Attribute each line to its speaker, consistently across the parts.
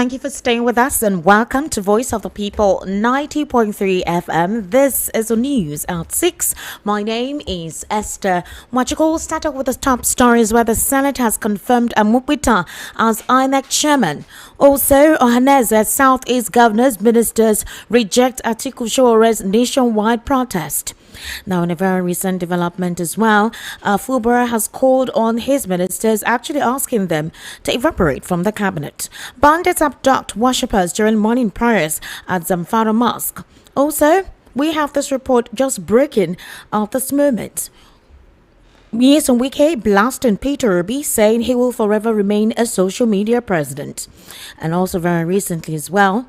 Speaker 1: Thank you for staying with us and welcome to Voice of the People 90.3 FM. This is the news at 6. My name is Esther Machiko. Start off with the top stories where the Senate has confirmed Amupitan as INEC chairman. Also, Ohaneze Southeast governors, ministers reject Atiku Shore's nationwide protest. Now, in a very recent development as well, Fulbara has called on his ministers, actually asking them to evaporate from the cabinet. Bandits abduct worshippers during morning prayers at Zanfara mosque. Also, we have this report just breaking at this moment. Yes, and Wike blasting Peter Obi, saying he will forever remain a social media president. And also very recently as well,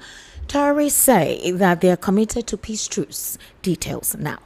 Speaker 1: terrorists say that they are committed to peace truce. Details now.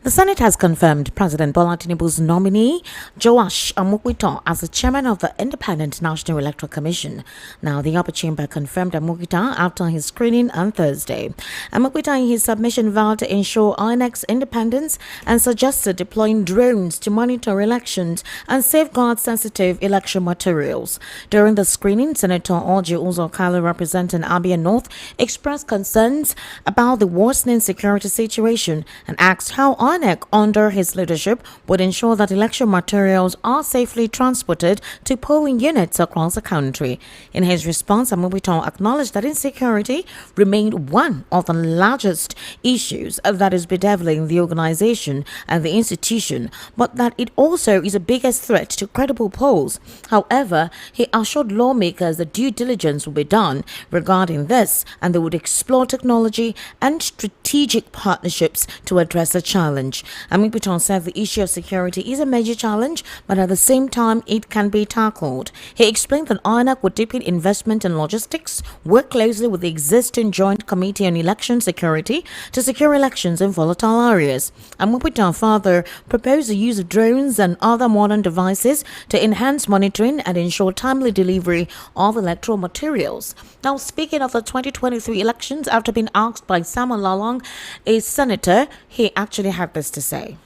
Speaker 1: The Senate has confirmed President Bola Tinubu's nominee, Joash Amupitan, as the chairman of the Independent National Electoral Commission. Now, the upper chamber confirmed Amupitan after his screening on Thursday. Amupitan, in his submission, vowed to ensure INEC's independence and suggested deploying drones to monitor elections and safeguard sensitive election materials. During the screening, Senator Orji Uzor-Kalu, representing Abia North, expressed concerns about the worsening security situation and asked how INEC, under his leadership, would ensure that election materials are safely transported to polling units across the country. In his response, Amupitan acknowledged that insecurity remained one of the largest issues that is bedeviling the organization and the institution, but that it also is the biggest threat to credible polls. However, he assured lawmakers that due diligence will be done regarding this, and they would explore technology and strategic partnerships to address the challenge. Amupitan said the issue of security is a major challenge, but at the same time, it can be tackled. He explained that INEC would deepen investment in logistics, work closely with the existing Joint Committee on Election Security to secure elections in volatile areas. Amupitan further proposed the use of drones and other modern devices to enhance monitoring and ensure timely delivery of electoral materials. Now, speaking of the 2023 elections, after being asked by Samuel Lalong, a senator, he actually had this to say.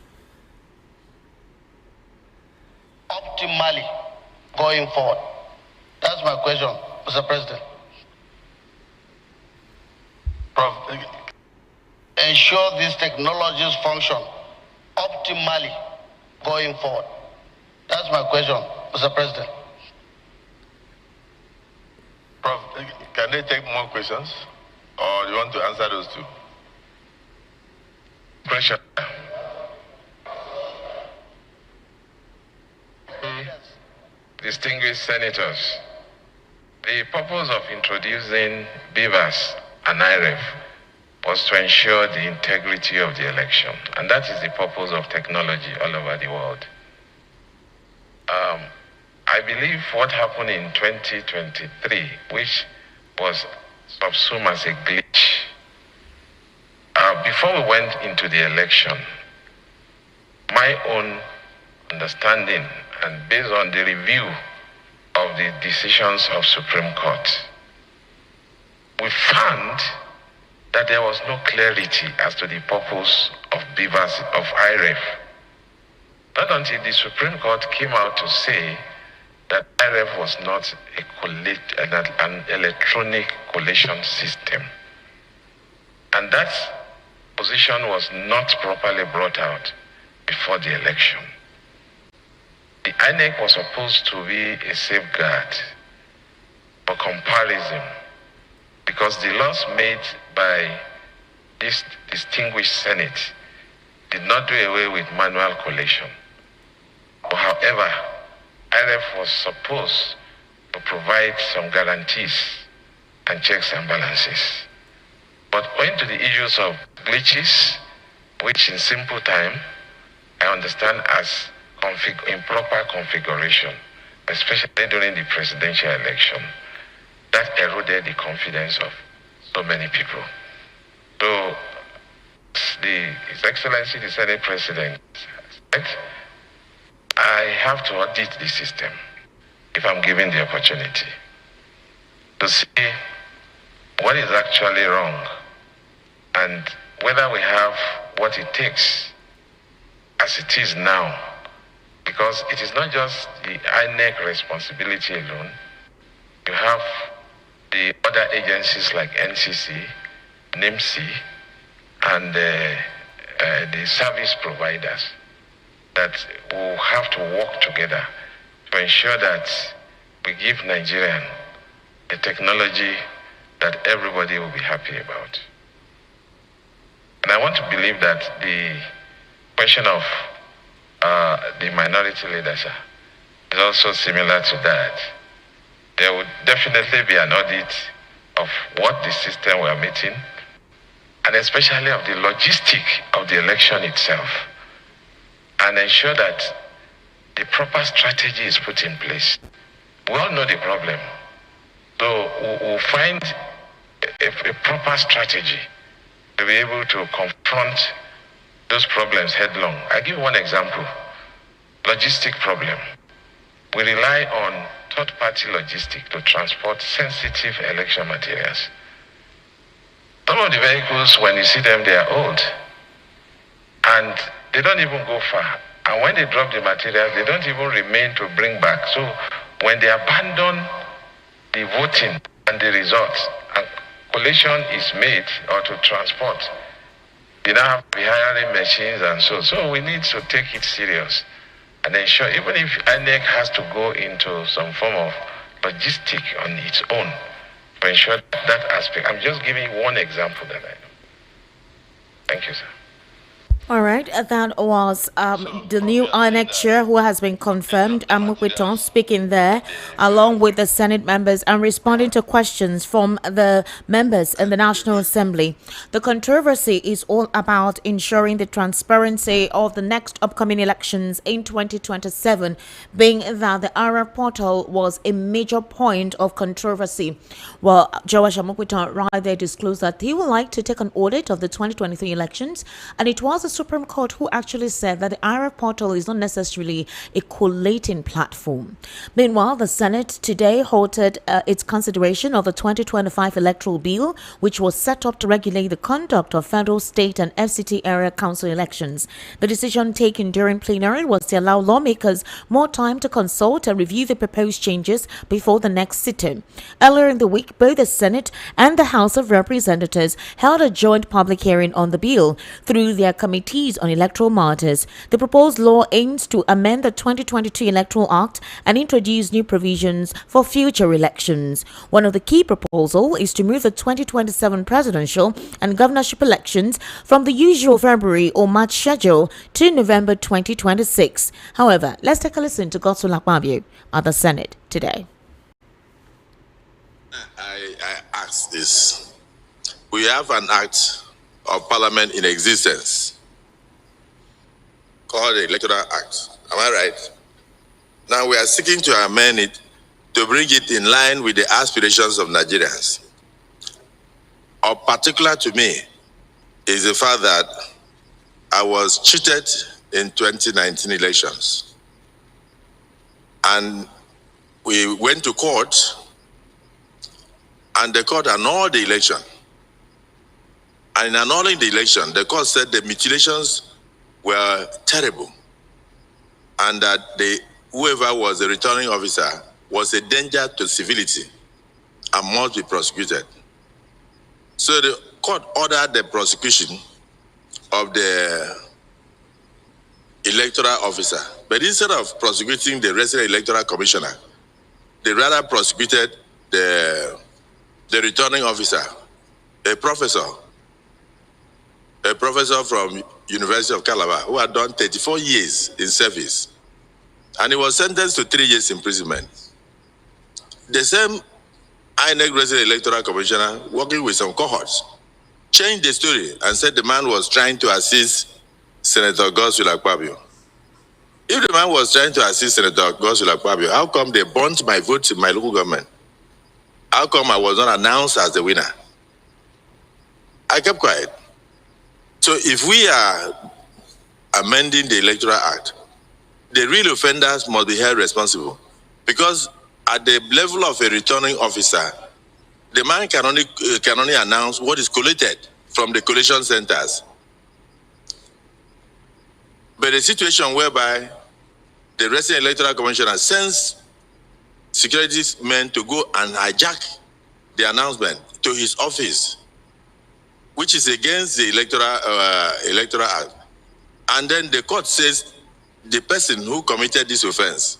Speaker 2: Optimally going forward. That's my question, Mr. President. Ensure these technologies function optimally going forward. That's my question, Mr. President.
Speaker 3: Prof, can they take more questions? Or do you want to answer those two? Question. Distinguished senators, the purpose of introducing BVAS and IREF was to ensure the integrity of the election, and that is the purpose of technology all over the world. I believe what happened in 2023, which was subsumed as a glitch, before we went into the election, my own understanding and based on the review of the decisions of Supreme Court, we found that there was no clarity as to the purpose of BVAS, of IREF. Not until the Supreme Court came out to say that IREF was not an electronic collation system. And that position was not properly brought out before the election. The INEC was supposed to be a safeguard for comparison, because the laws made by this distinguished Senate did not do away with manual collation. But however, IREF was supposed to provide some guarantees and checks and balances. But owing to the issues of glitches, which in simple time, I understand as improper configuration, especially during the presidential election, that eroded the confidence of so many people. So, His Excellency the Senate President said, I have to audit the system if I'm given the opportunity. to see what is actually wrong and whether we have what it takes as it is now. Because it is not just the INEC responsibility alone. You have the other agencies like NCC, NIMC, and the service providers that will have to work together to ensure that we give Nigerians a technology that everybody will be happy about. And I want to believe that the question of the minority leadership is also similar to that. There would definitely be an audit of what the system we are meeting, and especially of the logistic of the election itself, and ensure that the proper strategy is put in place. We all know the problem, so we'll find a proper strategy to be able to confront those problems headlong. I give one example. Logistic problem. We rely on third-party logistics to transport sensitive election materials. Some of the vehicles, when you see them, they are old. And they don't even go far. And when they drop the materials, they don't even remain to bring back. So when they abandon the voting and the results, and collation is made or to transport, you now have to be hiring machines and so. So we need to take it serious and ensure, even if INEC has to go into some form of logistic on its own to ensure that aspect. I'm just giving one example that I know. Thank you, sir.
Speaker 1: All right, that was the new INEC chair who has been confirmed, Amupitan, speaking there along with the Senate members and responding to questions from the members in the National Assembly. The controversy is all about ensuring the transparency of the next upcoming elections in 2027, being that the Arab portal was a major point of controversy. Well, Joash Amupitan right there disclosed that he would like to take an audit of the 2023 elections, and it was the Supreme Court who actually said that the Arab portal is not necessarily a collating platform. Meanwhile, the Senate today halted its consideration of the 2025 electoral bill, which was set up to regulate the conduct of federal, state, and FCT area council elections. The decision taken during plenary was to allow lawmakers more time to consult and review the proposed changes before the next sitting. Earlier in the week, both the Senate and the House of Representatives held a joint public hearing on the bill through their committees on electoral matters. The proposed law aims to amend the 2022 Electoral Act and introduce new provisions for future elections. One of the key proposals is to move the 2027 presidential and governorship elections from the usual February or March schedule to November 2026. However, let's take a listen to Godswill Akpabio at the Senate today.
Speaker 4: I ask this. We have an act of parliament in existence called the Electoral Act. Am I right? Now we are seeking to amend it to bring it in line with the aspirations of Nigerians. Of particular to me is the fact that I was cheated in 2019 elections. And we went to court, and the court annulled the election. And in annulling the election, the court said the mutilations were terrible, and that whoever was the returning officer was a danger to civility and must be prosecuted. So the court ordered the prosecution of the electoral officer, but instead of prosecuting the resident electoral commissioner, they rather prosecuted the returning officer, a professor from University of Calabar who had done 34 years in service, and he was sentenced to 3 years imprisonment. The same INEC resident electoral commissioner, working with some cohorts, changed the story and said the man was trying to assist Senator Godswill Akpabio. If the man was trying to assist Senator Godswill Akpabio, how come they burnt my vote in my local government? How come I was not announced as the winner? I kept quiet. So if we are amending the Electoral Act, the real offenders must be held responsible, because at the level of a returning officer, the man can only announce what is collated from the collation centers. But a situation whereby the resident electoral commissioner sends security men to go and hijack the announcement to his office, which is against the electoral act, and then the court says the person who committed this offense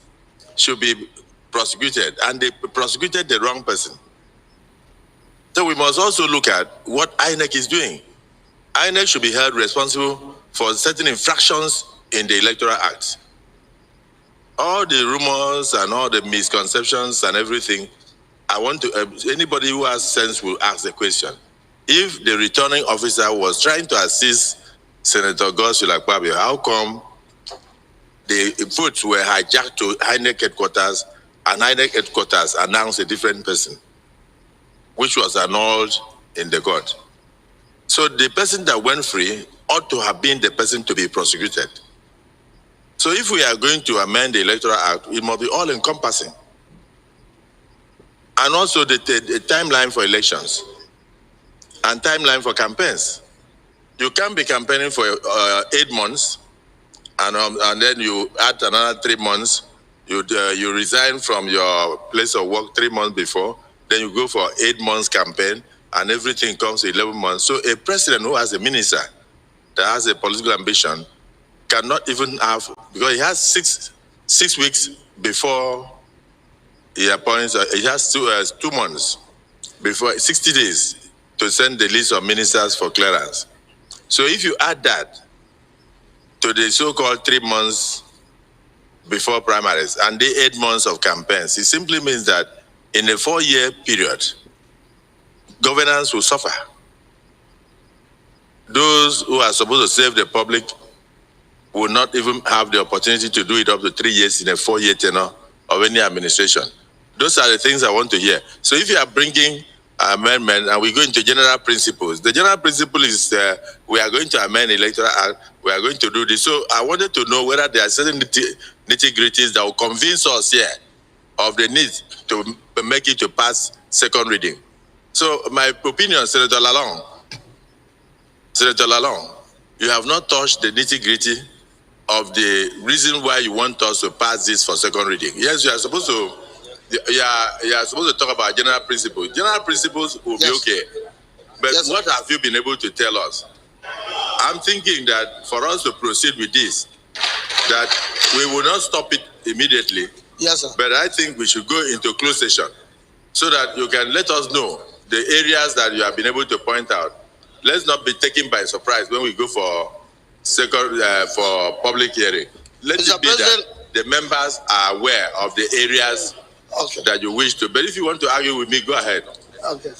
Speaker 4: should be prosecuted, and they prosecuted the wrong person. So we must also look at what INEC is doing. INEC should be held responsible for certain infractions in the Electoral Act. All the rumors and all the misconceptions and everything, I want to, anybody who has sense will ask the question. If the returning officer was trying to assist Senator Godswill Akpabio, how come the votes were hijacked to INEC headquarters and INEC headquarters announced a different person, which was annulled in the court? So the person that went free ought to have been the person to be prosecuted. So if we are going to amend the Electoral Act, it must be all-encompassing. And also the timeline for elections and timeline for campaigns. You can't be campaigning for 8 months and then you add another 3 months. You resign from your place of work 3 months before, then you go for 8 months campaign, and everything comes to 11 months. So a president who has a minister that has a political ambition cannot even have, because he has six weeks before he appoints, he has 2 months before, 60 days to send the list of ministers for clearance. So if you add that to the so-called 3 months before primaries and the 8 months of campaigns, it simply means that in a 4-year period, governance will suffer. Those who are supposed to save the public will not even have the opportunity to do it up to 3 years in a 4-year tenure of any administration. Those are the things I want to hear. So if you are bringing amendment and we go into general principles, the general principle is we are going to amend the Electoral Act, we are going to do this. So I wanted to know whether there are certain nitty-gritties that will convince us here of the need to make it to pass second reading. So my opinion, Senator Lalong, you have not touched the nitty-gritty of the reason why you want us to pass this for second reading. Yes, you are supposed to talk about general principles. General principles will be okay. But what have you been able to tell us? I'm thinking that for us to proceed with this, that we will not stop it immediately.
Speaker 5: Yes, sir.
Speaker 4: But I think we should go into closed session so that you can let us know the areas that you have been able to point out. Let's not be taken by surprise when we go for for public hearing. Let it be that the members are aware of the areas that you wish to. But if you want to argue with me, go ahead.
Speaker 5: Okay.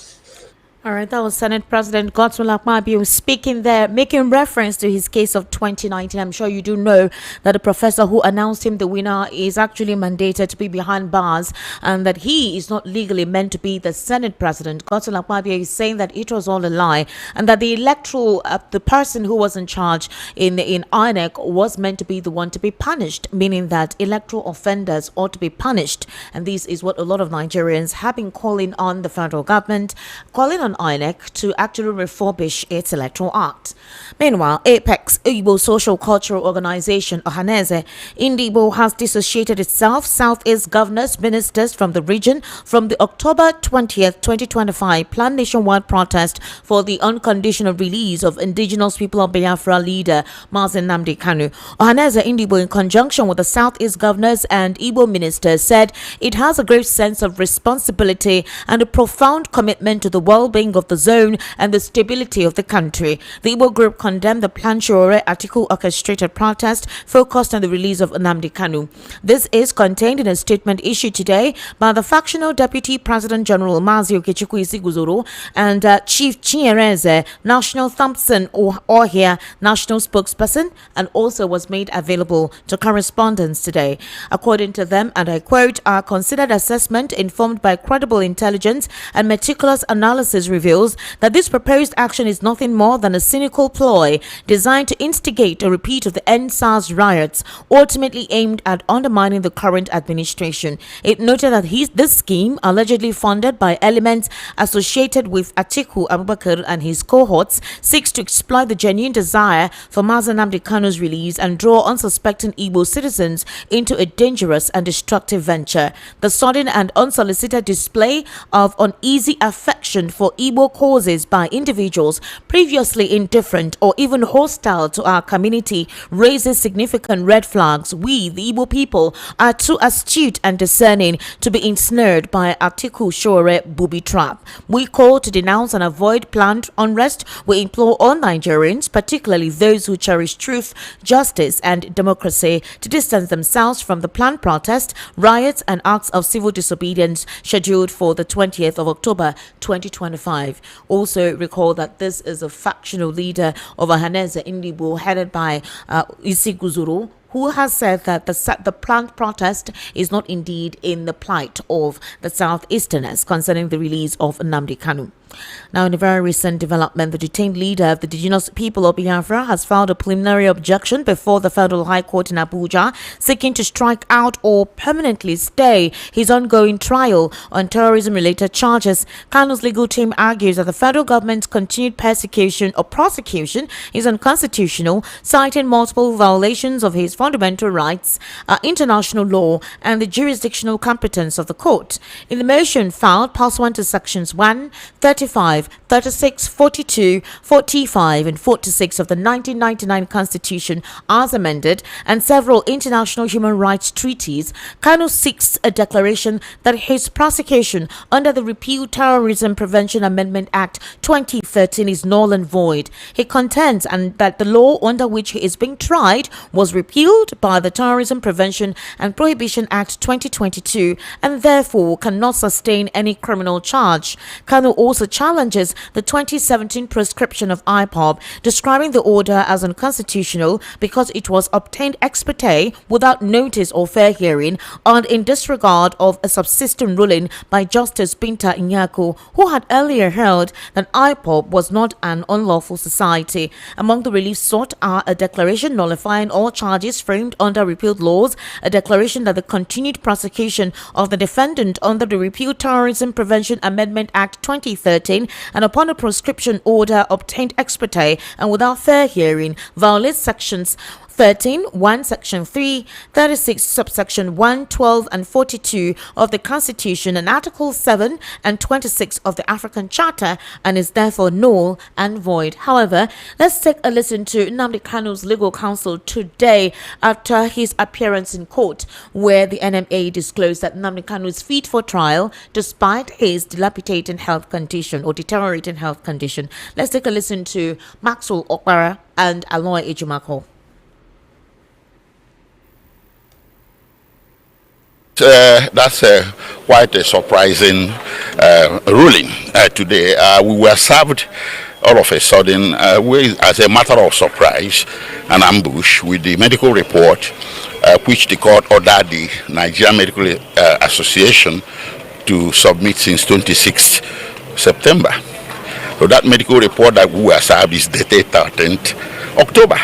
Speaker 1: All right, that was Senate President Godswill Akpabio speaking there, making reference to his case of 2019. I'm sure you do know that the professor who announced him the winner is actually mandated to be behind bars and that he is not legally meant to be the Senate President. Godswill Akpabio is saying that it was all a lie and that the electoral, the person who was in charge in INEC was meant to be the one to be punished, meaning that electoral offenders ought to be punished. And this is what a lot of Nigerians have been calling on the federal government, calling on INEC to actually refurbish its electoral act. Meanwhile, Apex Igbo Social Cultural Organization Ohaneze Igbo has dissociated itself, Southeast governors, ministers from the region from the October 20th, 2025 planned nationwide protest for the unconditional release of indigenous people of Biafra leader Nnamdi Kanu. Ohaneze Igbo, in conjunction with the Southeast governors and Igbo ministers, said it has a great sense of responsibility and a profound commitment to the well-being of the zone and the stability of the country. The Igbo group condemned the planned Shore article orchestrated protest focused on the release of Nnamdi Kanu. This is contained in a statement issued today by the factional Deputy President General Mazi Okechukwu Isiguzoro and Chief Chinyereze, National Thompson Ohia, National Spokesperson, and also was made available to correspondents today. According to them, and I quote, "Our considered assessment, informed by credible intelligence and meticulous analysis reveals that this proposed action is nothing more than a cynical ploy designed to instigate a repeat of the NSAS riots, ultimately aimed at undermining the current administration. It noted that this scheme, allegedly funded by elements associated with Atiku Abubakar and his cohorts, seeks to exploit the genuine desire for Nnamdi Kanu's release and draw unsuspecting Igbo citizens into a dangerous and destructive venture. The sudden and unsolicited display of uneasy affection for Igbo causes by individuals previously indifferent or even hostile to our community raises significant red flags. We, the Igbo people, are too astute and discerning to be ensnared by Atiku Shore booby trap. We call to denounce and avoid planned unrest. We implore all Nigerians, particularly those who cherish truth, justice, and democracy, to distance themselves from the planned protest, riots, and acts of civil disobedience scheduled for the 20th of October 2025. Also recall that this is a factional leader of Ahaneze Indibo headed by Isi Guzuru, who has said that the planned protest is not indeed in the plight of the Southeasterners concerning the release of Nnamdi Kanu. Now, in a very recent development, the detained leader of the indigenous people of Biafra has filed a preliminary objection before the Federal High Court in Abuja, seeking to strike out or permanently stay his ongoing trial on terrorism-related charges. Kanu's legal team argues that the federal government's continued persecution or prosecution is unconstitutional, citing multiple violations of his fundamental rights, international law, and the jurisdictional competence of the court. In the motion filed pursuant to sections 1, 35, 36, 42, 45, and 46 of the 1999 Constitution as amended, and several international human rights treaties, Kanu seeks a declaration that his prosecution under the Repeal Terrorism Prevention Amendment Act 2013 is null and void. He contends that the law under which he is being tried was repealed by the Terrorism Prevention and Prohibition Act 2022 and therefore cannot sustain any criminal charge. Kanu also challenges the 2017 prescription of IPOB, describing the order as unconstitutional because it was obtained ex parte without notice or fair hearing and in disregard of a subsisting ruling by Justice Binta Nyako, who had earlier held that IPOB was not an unlawful society. Among the reliefs sought are a declaration nullifying all charges framed under repealed laws, a declaration that the continued prosecution of the defendant under the Repeal Terrorism Prevention Amendment Act 2013 and upon a proscription order obtained ex parte and without fair hearing violates sections 13, 1, Section 3, 36, subsection 1, 12, and 42 of the Constitution and Article 7 and 26 of the African Charter and is therefore null and void. However, let's take a listen to Nnamdi Kanu's legal counsel today after his appearance in court, where the NMA disclosed that Nnamdi Kanu is fit for trial despite his dilapidating health condition or deteriorating health condition. Let's take a listen to Maxwell Okpara and Aloy Ejumako.
Speaker 5: That's quite a surprising ruling today. We were served all of a sudden, as a matter of surprise, an ambush with the medical report, which the court ordered the Nigerian Medical Association to submit since 26th September. So that medical report that we were served is dated 13th October.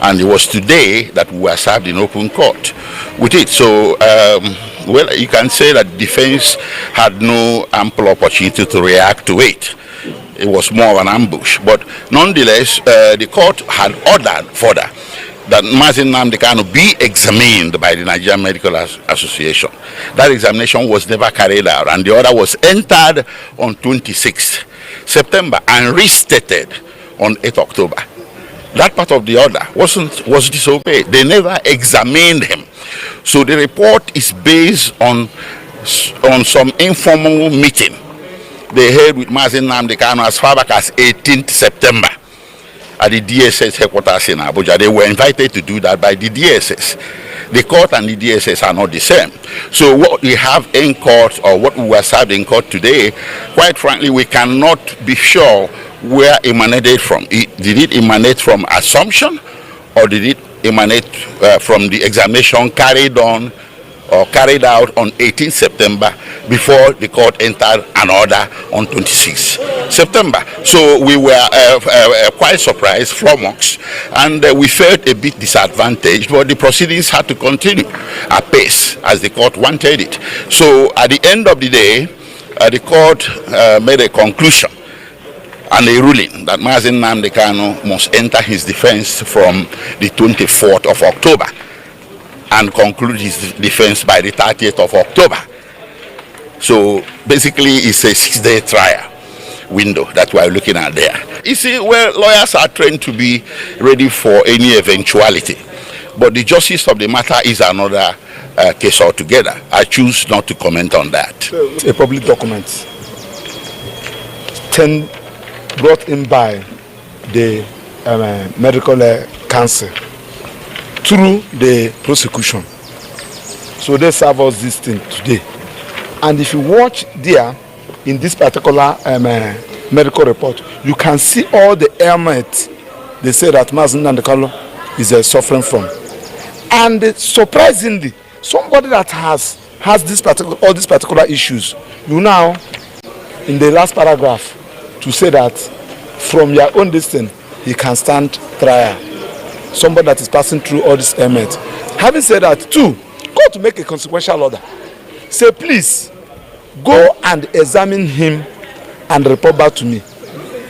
Speaker 5: And it was today that we were served in open court with it. So, well, you can say that defense had no ample opportunity to react to it. It was more of an ambush. But nonetheless, the court had ordered further that Nnamdi Kanu be examined by the Nigerian Medical Association. That examination was never carried out, and the order was entered on 26th September and restated on 8th October. That part of the order was disobeyed. They never examined him. So the report is based on some informal meeting they held with Nnamdi Kanu as far back as 18th September at the DSS headquarters in Abuja. They were invited to do that by the DSS. The court and the DSS are not the same. So what we have in court, or what we were served in court today, quite frankly, we cannot be sure where it emanated from. Did it emanate from assumption, or did it emanate from the examination carried on or carried out on 18 September before the court entered an order on 26 September. So we were quite surprised, flummoxed, and we felt a bit disadvantaged, but the proceedings had to continue apace as the court wanted it. So at the end of the day, the court made a conclusion and a ruling that Mazi Nnamdi Kanu must enter his defense from the 24th of October and conclude his defense by the 30th of October. So basically it's a 6-day trial window that we are looking at there. You see, well, lawyers are trained to be ready for any eventuality, but the justice of the matter is another case altogether. I choose not to comment on that.
Speaker 6: A public document brought in by the medical council through the prosecution. So they serve us this thing today. And if you watch there in this particular medical report, you can see all the ailments they say that Mazi Nnamdi Kanu is suffering from. And surprisingly, somebody that has all these particular issues, you now in the last paragraph to say that from your own distance he can stand trial. Somebody that is passing through all this ailment. Having said that, too, go to make a consequential order. Say, please go and examine him and report back to me.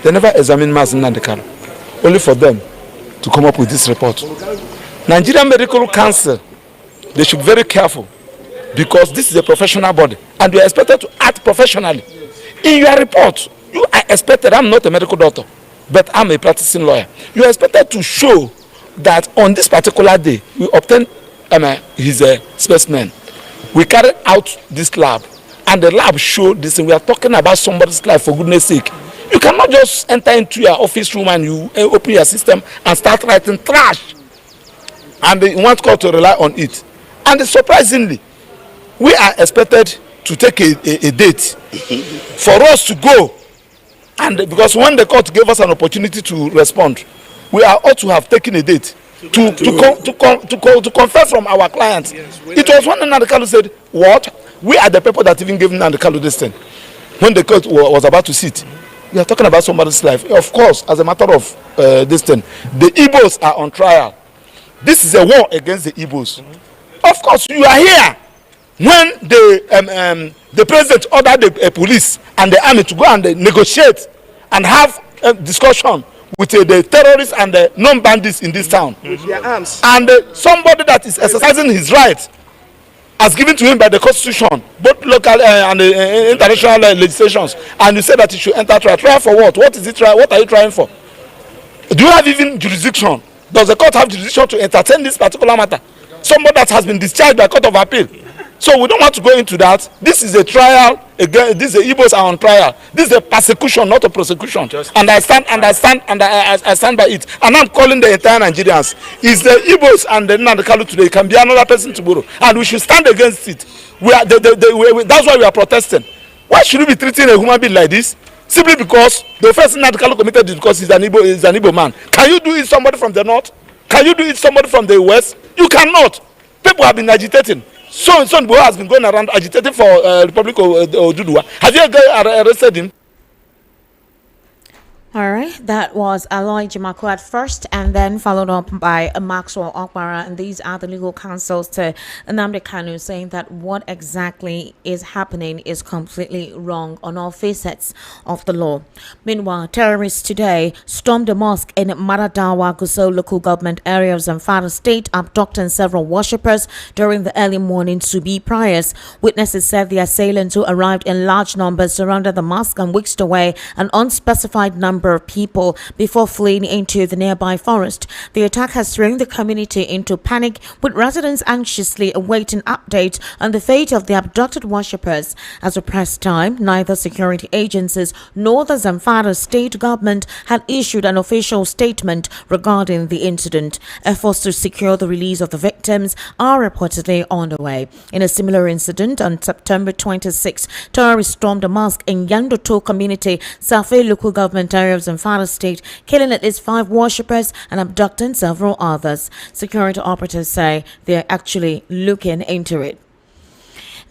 Speaker 6: They never examine Mazi Nnamdi Kanu, only for them to come up with this report. Nigerian Medical Council, they should be very careful, because this is a professional body and you are expected to act professionally. In your report, you are expected, I'm not a medical doctor, but I'm a practicing lawyer. You are expected to show that on this particular day, we obtained his specimen. We carried out this lab, and the lab showed this, and we are talking about somebody's life, for goodness sake. You cannot just enter into your office room and you open your system and start writing trash, and you want court to rely on it. And surprisingly, we are expected to take a date for us to go, and because when the court gave us an opportunity to respond, we are ought to have taken a date to confess from our clients. Yes, it was when Nnamdi Kanu said, what? We are the people that even gave Nnamdi Kanu this thing. When the court was about to sit, we are talking about somebody's life. Of course, as a matter of this thing, the Igbos are on trial. This is a war against the Igbos. Of course, you are here when the president ordered the police and the army to go and negotiate and have a discussion with the terrorists and the non-bandits in this town. With their arms. And somebody that is exercising his rights as given to him by the constitution, both local and international legislations, and you say that he should enter trial. Trial for what? What is it? What are you trying for? Do you have even jurisdiction? Does the court have jurisdiction to entertain this particular matter? Somebody that has been discharged by court of appeal. So we don't want to go into that. This is a trial. Again, these Igbos are on trial. This is a persecution, not a prosecution. And I stand by it. And I'm calling the entire Nigerians. It's the Igbos and the Nnamdi Kanu today. It can be another person tomorrow, and we should stand against it. That's why we are protesting. Why should we be treating a human being like this? Simply because the first Nnamdi Kanu committed it because he's an Igbo man. Can you do it somebody from the north? Can you do it somebody from the west? You cannot. People have been agitating. So has been going around agitating for Republic of Oduduwa. Have you arrested him?
Speaker 1: All right, that was Aloy Jimakwa at first, and then followed up by Maxwell Okpara, and these are the legal counsels to Nnamdi Kanu, saying that what exactly is happening is completely wrong on all facets of the law. Meanwhile, terrorists today stormed a mosque in Maradawa, Gusau local government area of Zanfara state, abducting several worshippers during the early morning Subi prayers. Witnesses said the assailants, who arrived in large numbers, surrounded the mosque and whisked away an unspecified number of people before fleeing into the nearby forest. The attack has thrown the community into panic, with residents anxiously awaiting updates on the fate of the abducted worshippers. As of press time, neither security agencies nor the Zanfara state government had issued an official statement regarding the incident. Efforts to secure the release of the victims are reportedly underway. In a similar incident on September 26, terrorists stormed a mosque in Yandoto community, Safe local government area of Zanfara state, killing at least 5 worshippers and abducting several others. Security operatives say they are actually looking into it.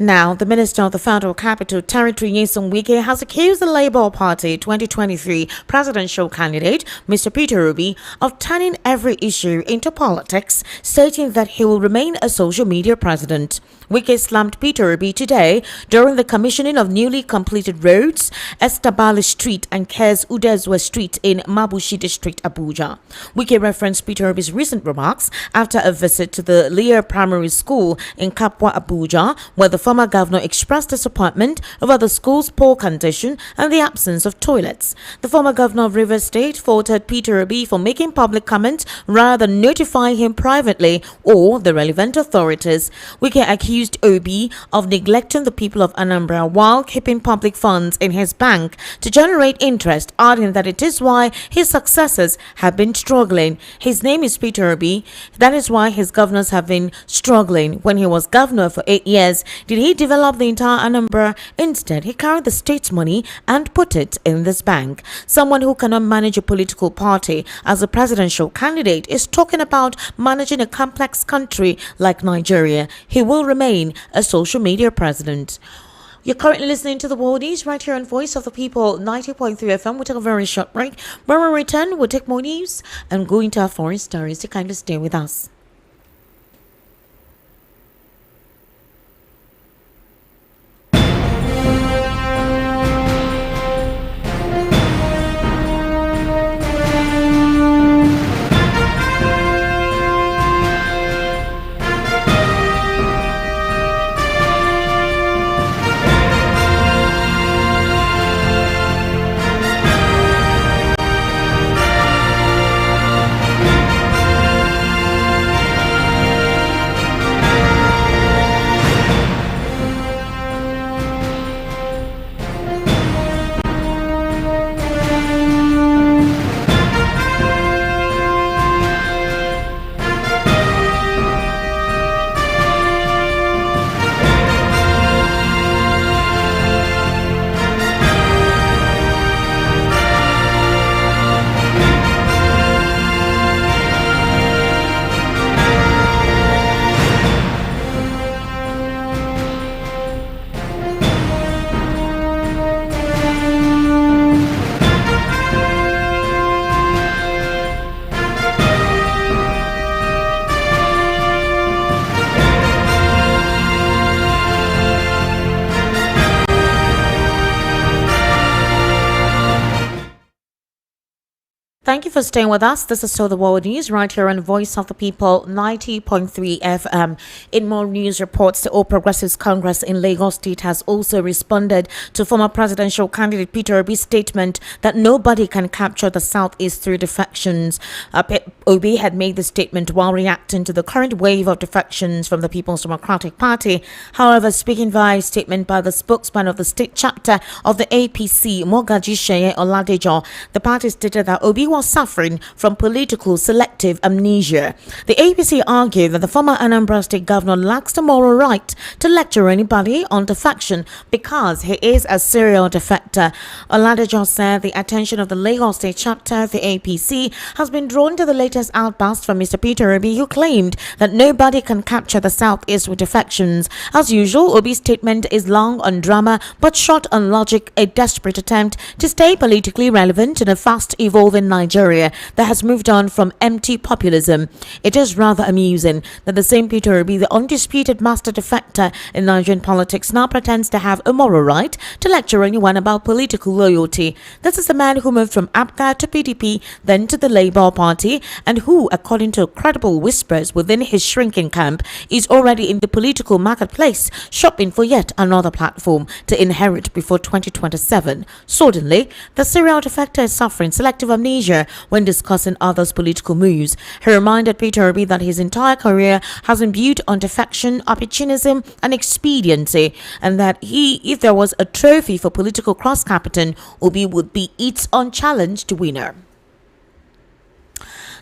Speaker 1: Now, the Minister of the Federal Capital Territory, Wike, has accused the Labour Party 2023 presidential candidate, Mr. Peter Obi, of turning every issue into politics, stating that he will remain a social media president. Wike slammed Peter Obi today during the commissioning of newly completed roads, Estabali Street and Kes Udezwa Street in Mabushi District, Abuja. Wike referenced Peter Obi's recent remarks after a visit to the Lear Primary School in Kapwa, Abuja, where the former governor expressed disappointment over the school's poor condition and the absence of toilets. The former governor of Rivers State faulted Peter Obi for making public comments rather than notifying him privately or the relevant authorities. Wike accused Obi of neglecting the people of Anambra while keeping public funds in his bank to generate interest, adding that it is why his successors have been struggling. His name is Peter Obi. That is why his governors have been struggling. When he was governor for 8 years, did he develop the entire Anambra? Instead, he carried the state's money and put it in this bank. Someone who cannot manage a political party as a presidential candidate is talking about managing a complex country like Nigeria. He will remain a social media president. You're currently listening to the World News right here on Voice of the People 90.3 FM. We'll take a very short break. When we return, we'll take more news and go into our foreign stories. So kindly stay with us. Thank you for staying with us. This is still the World News right here on Voice of the People 90.3 FM. In more news reports, the All Progressives Congress in Lagos State has also responded to former presidential candidate Peter Obi's statement that nobody can capture the Southeast through defections. Obi had made the statement while reacting to the current wave of defections from the People's Democratic Party. However, speaking via a statement by the spokesman of the state chapter of the APC, Mogaji Sheye Oladejo, the party stated that Obi was suffering from political selective amnesia. The APC argued that the former Anambra State governor lacks the moral right to lecture anybody on defection because he is a serial defector. Oladejo said the attention of the Lagos State chapter of the APC has been drawn to the latest outburst from Mr. Peter Obi, who claimed that nobody can capture the Southeast with defections. As usual, Obi's statement is long on drama but short on logic, a desperate attempt to stay politically relevant in a fast-evolving Nigeria that has moved on from empty populism. It is rather amusing that the same Peter Obi, the undisputed master defector in Nigerian politics, now pretends to have a moral right to lecture anyone about political loyalty. This is the man who moved from APGA to PDP, then to the Labour Party, and who, according to credible whispers within his shrinking camp, is already in the political marketplace, shopping for yet another platform to inherit before 2027. Suddenly, the serial defector is suffering selective amnesia when discussing others' political moves. He reminded Peter Obi that his entire career has been built on defection, opportunism, and expediency, and that if there was a trophy for political cross-captain, Obi would be its unchallenged winner.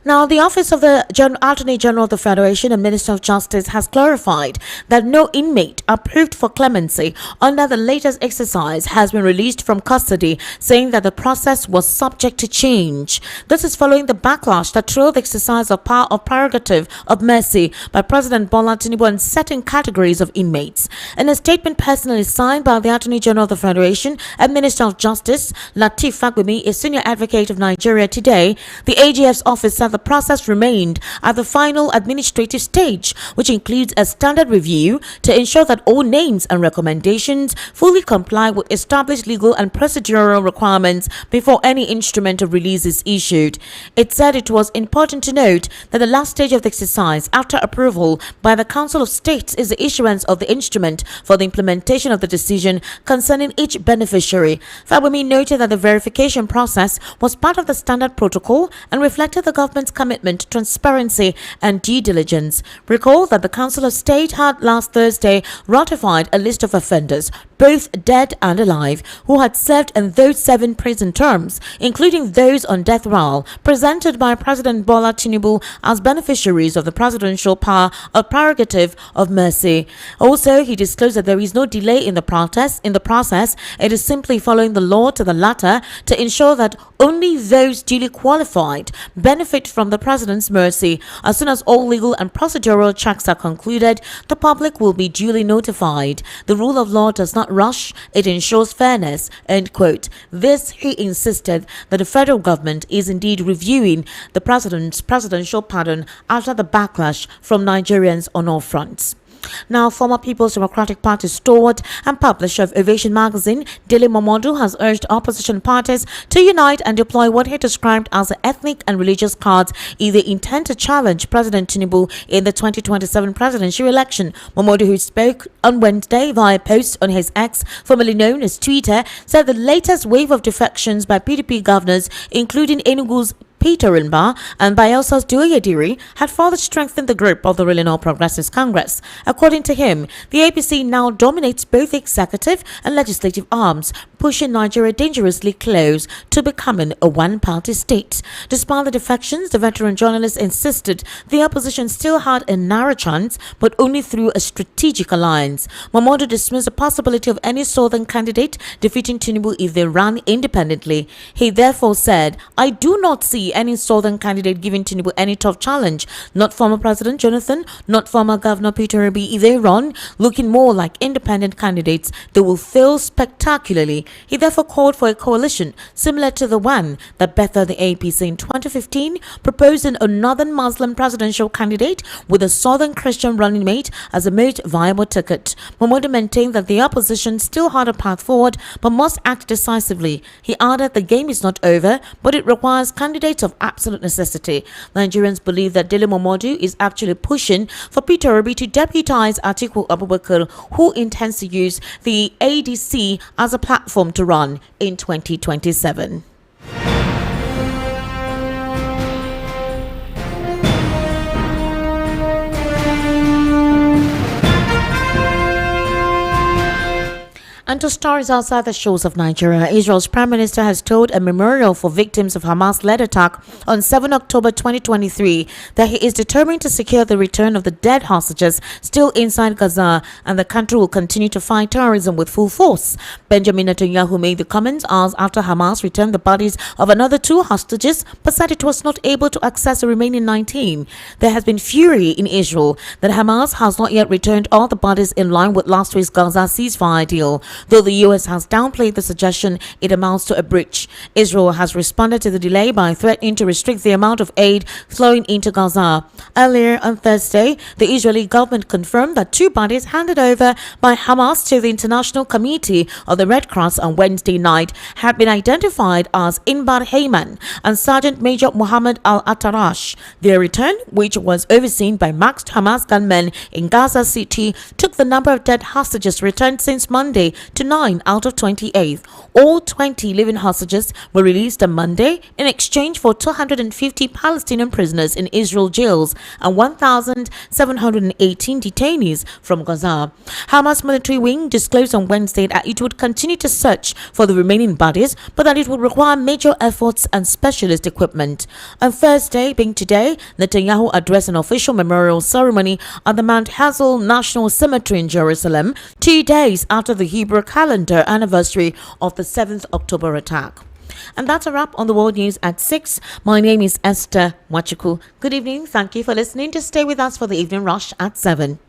Speaker 1: Now, the Office of the Attorney General of the Federation and Minister of Justice has clarified that no inmate approved for clemency under the latest exercise has been released from custody, saying that the process was subject to change. This is following the backlash that trailed the exercise of power of prerogative of mercy by President Bola Tinubu on certain categories of inmates. In a statement personally signed by the Attorney General of the Federation and Minister of Justice, Lateef Fagbemi, a senior advocate of Nigeria today, the AGF's office said the process remained at the final administrative stage, which includes a standard review to ensure that all names and recommendations fully comply with established legal and procedural requirements before any instrument of release is issued. It said it was important to note that the last stage of the exercise, after approval by the Council of State, is the issuance of the instrument for the implementation of the decision concerning each beneficiary. Fagbemi noted that the verification process was part of the standard protocol and reflected the government's commitment to transparency and due diligence. Recall that the Council of State had last Thursday ratified a list of offenders, both dead and alive, who had served in those 7 prison terms, including those on death row, presented by President Bola Tinubu as beneficiaries of the presidential power of prerogative of mercy. Also, he disclosed that there is no delay in the process. It is simply following the law to the latter to ensure that only those duly qualified benefit from the president's mercy. As soon as all legal and procedural checks are concluded, the public will be duly notified. The rule of law does not rush, it ensures fairness, end quote. This, he insisted, that the federal government is indeed reviewing the president's presidential pardon after the backlash from Nigerians on all fronts. Now, former People's Democratic Party stalwart and publisher of Ovation magazine, Dele Momodu, has urged opposition parties to unite and deploy what he described as the ethnic and religious cards if they intend to challenge President Tinubu in the 2027 presidential election. Momodu, who spoke on Wednesday via post on his X, formerly known as Twitter, said the latest wave of defections by PDP governors, including Enugu's Peter Obi and Bayelsa's Duyediri, had further strengthened the grip of the ruling All Progressives Congress. According to him, the APC now dominates both executive and legislative arms, pushing Nigeria dangerously close to becoming a one-party state. Despite the defections, the veteran journalist insisted the opposition still had a narrow chance, but only through a strategic alliance. Momodu dismissed the possibility of any southern candidate defeating Tinubu if they ran independently. He therefore said, "I do not see any southern candidate giving Tinubu any tough challenge. Not former President Jonathan, not former Governor Peter Obi. If they run looking more like independent candidates, they will fail spectacularly." He therefore called for a coalition similar to the one that bettered the APC in 2015, proposing a northern Muslim presidential candidate with a southern Christian running mate as a most viable ticket. Momodu maintained that the opposition still had a path forward but must act decisively. He added the game is not over, but it requires candidates of absolute necessity. Nigerians believe that Dele Momodu is actually pushing for Peter Obi to deputize Atiku Abubakar, who intends to use the ADC as a platform to run in 2027. And to stories outside the shores of Nigeria, Israel's Prime Minister has told a memorial for victims of Hamas-led attack on 7 October 2023 that he is determined to secure the return of the dead hostages still inside Gaza, and the country will continue to fight terrorism with full force. Benjamin Netanyahu made the comments hours after Hamas returned the bodies of another 2 hostages, but said it was not able to access the remaining 19. There has been fury in Israel that Hamas has not yet returned all the bodies in line with last week's Gaza ceasefire deal. Though the US has downplayed the suggestion it amounts to a breach, Israel has responded to the delay by threatening to restrict the amount of aid flowing into Gaza. Earlier on Thursday, the Israeli government confirmed that 2 bodies handed over by Hamas to the International Committee of the Red Cross on Wednesday night had been identified as Inbar Heyman and Sergeant Major Mohammed Al-Atarash. Their return, which was overseen by masked Hamas gunmen in Gaza City, took the number of dead hostages returned since Monday to 9 out of 28. All 20 living hostages were released on Monday in exchange for 250 Palestinian prisoners in Israel jails and 1,718 detainees from Gaza. Hamas military wing disclosed on Wednesday that it would continue to search for the remaining bodies, but that it would require major efforts and specialist equipment. On Thursday, being today, Netanyahu addressed an official memorial ceremony at the Mount Hazel National Cemetery in Jerusalem, 2 days after the Hebrew calendar anniversary of the 7th October attack. And that's a wrap on the world news at 6. My name is Esther Wachuku. Good evening. Thank you for listening. Just stay with us for the evening rush at 7.